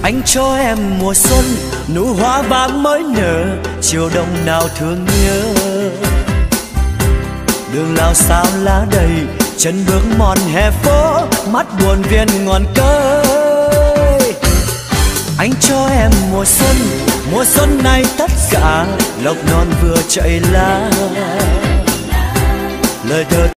Anh cho em mùa xuân, nụ hoa vàng mới nở, chiều đông nào thương nhớ. Đường lao sao lá đầy, chân bước mòn hè phố, mắt buồn viên ngọn cây. Anh cho em mùa xuân này tất cả, lộc non vừa chạy lá. Lời thơ